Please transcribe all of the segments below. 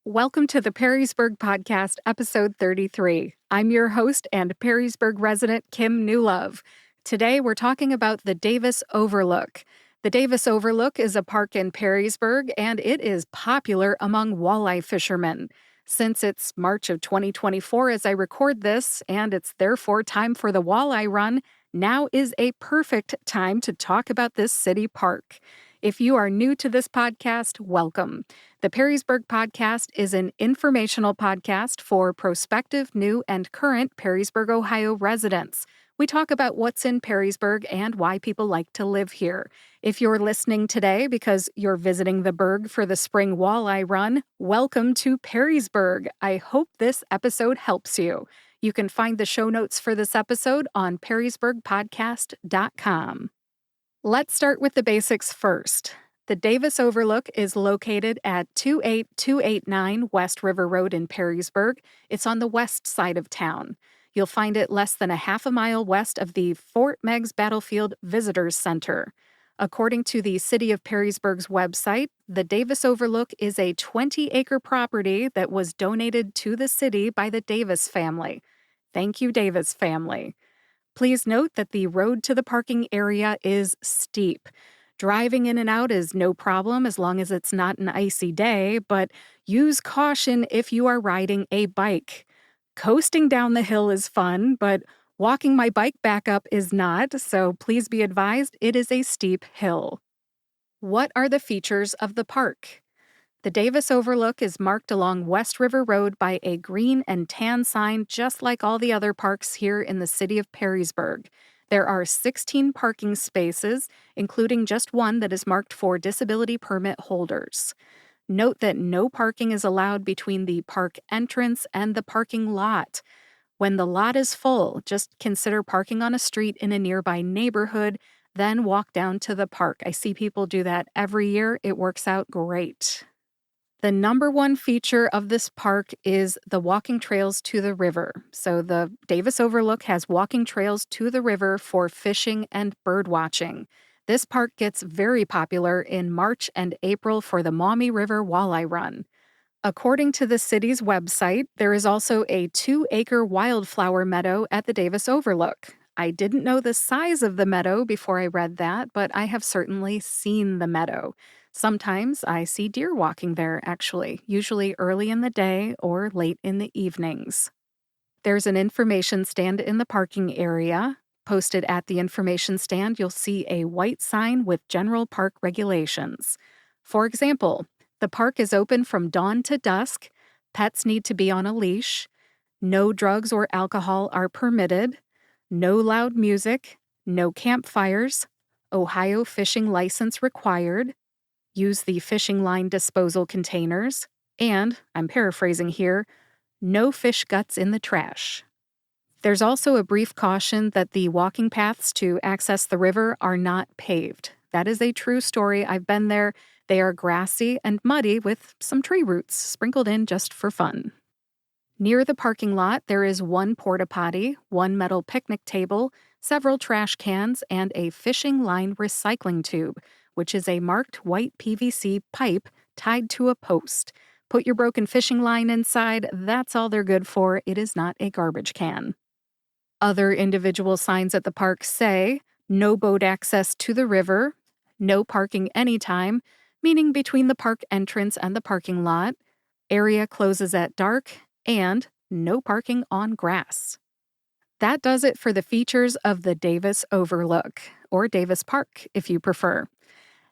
Welcome to the Perrysburg Podcast, episode 33. I'm your host and Perrysburg resident, Kim Newlove. Today, we're talking about the Davis Overlook. The Davis Overlook is a park in Perrysburg, and it is popular among walleye fishermen. Since it's March of 2024 as I record this, and it's therefore time for the walleye run, now is a perfect time to talk about this city park. If you are new to this podcast, welcome. The Perrysburg Podcast is an informational podcast for prospective, new, and current Perrysburg, Ohio residents. We talk about what's in Perrysburg and why people like to live here. If you're listening today because you're visiting the Burg for the spring walleye run, welcome to Perrysburg. I hope this episode helps you. You can find the show notes for this episode on perrysburgpodcast.com. Let's start with the basics first. The Davis Overlook is located at 28289 West River Road in Perrysburg. It's on the west side of town. You'll find it less than a half a mile west of the Fort Meigs Battlefield Visitors Center. According to the City of Perrysburg's website, the Davis Overlook is a 20-acre property that was donated to the city by the Davis family. Thank you, Davis family. Please note that the road to the parking area is steep. Driving in and out is no problem as long as it's not an icy day, but use caution if you are riding a bike. Coasting down the hill is fun, but walking my bike back up is not, so please be advised it is a steep hill. What are the features of the park? The Davis Overlook is marked along West River Road by a green and tan sign just like all the other parks here in the city of Perrysburg. There are 16 parking spaces, including just one that is marked for disability permit holders. Note that no parking is allowed between the park entrance and the parking lot. When the lot is full, just consider parking on a street in a nearby neighborhood, then walk down to the park. I see people do that every year. It works out great. The number one feature of this park is the walking trails to the river. So the Davis Overlook has walking trails to the river for fishing and bird watching. This park gets very popular in March and April for the Maumee River Walleye Run. According to the city's website, there is also a 2-acre wildflower meadow at the Davis Overlook. I didn't know the size of the meadow before I read that, but I have certainly seen the meadow. Sometimes I see deer walking there, actually, usually early in the day or late in the evenings. There's an information stand in the parking area. Posted at the information stand, you'll see a white sign with general park regulations. For example, the park is open from dawn to dusk. Pets need to be on a leash. No drugs or alcohol are permitted. No loud music. No campfires. Ohio fishing license required. Use the fishing line disposal containers, and, I'm paraphrasing here, no fish guts in the trash. There's also a brief caution that the walking paths to access the river are not paved. That is a true story. I've been there. They are grassy and muddy with some tree roots sprinkled in just for fun. Near the parking lot, there is one port-a-potty, one metal picnic table, several trash cans, and a fishing line recycling tube, which is a marked white PVC pipe tied to a post. Put your broken fishing line inside, that's all they're good for. It is not a garbage can. Other individual signs at the park say, no boat access to the river, no parking anytime, meaning between the park entrance and the parking lot, area closes at dark, and no parking on grass. That does it for the features of the Davis Overlook, or Davis Park if you prefer.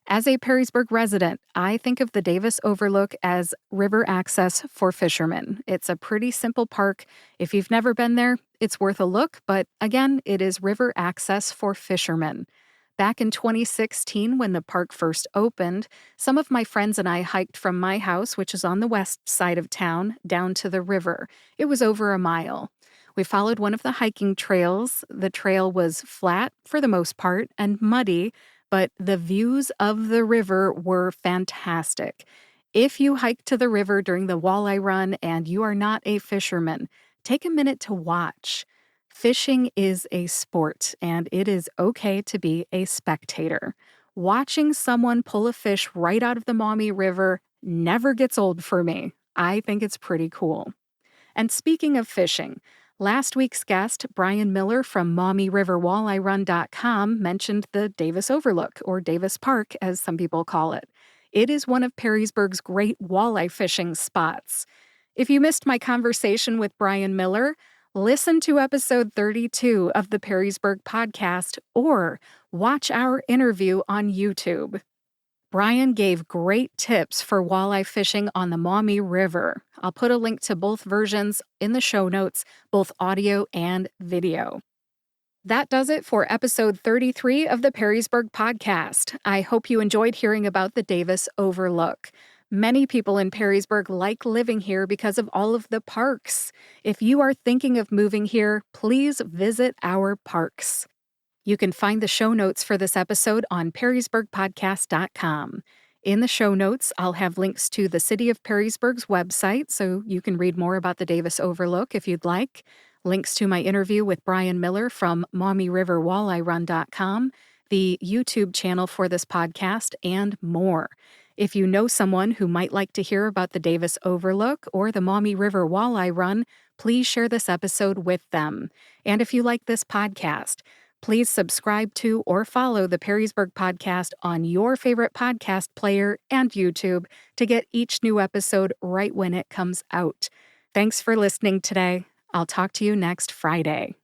As a Perrysburg resident, I think of the Davis Overlook as river access for fishermen. It's a pretty simple park. If you've never been there, it's worth a look, but again, it is river access for fishermen. Back in 2016, when the park first opened, some of my friends and I hiked from my house, which is on the west side of town, down to the river. It was over a mile. We followed one of the hiking trails. The trail was flat for the most part and muddy, but the views of the river were fantastic. If you hike to the river during the walleye run and you are not a fisherman, take a minute to watch. Fishing is a sport, and it is okay to be a spectator. Watching someone pull a fish right out of the Maumee River never gets old for me. I think it's pretty cool. And speaking of fishing, last week's guest, Brian Miller from MaumeeRiverWalleyeRun.com, mentioned the Davis Overlook, or Davis Park as some people call it. It is one of Perrysburg's great walleye fishing spots. If you missed my conversation with Brian Miller, listen to episode 32 of the Perrysburg Podcast or watch our interview on YouTube. Brian gave great tips for walleye fishing on the Maumee River. I'll put a link to both versions in the show notes, both audio and video. That does it for episode 33 of the Perrysburg Podcast. I hope you enjoyed hearing about the Davis Overlook. Many people in Perrysburg like living here because of all of the parks. If you are thinking of moving here, please visit our parks. You can find the show notes for this episode on perrysburgpodcast.com. In the show notes, I'll have links to the City of Perrysburg's website, so you can read more about the Davis Overlook if you'd like, links to my interview with Brian Miller from MaumeeRiverWalleyeRun.com, the YouTube channel for this podcast, and more. If you know someone who might like to hear about the Davis Overlook or the Maumee River Walleye Run, please share this episode with them. And if you like this podcast, please subscribe to or follow the Perrysburg Podcast on your favorite podcast player and YouTube to get each new episode right when it comes out. Thanks for listening today. I'll talk to you next Friday.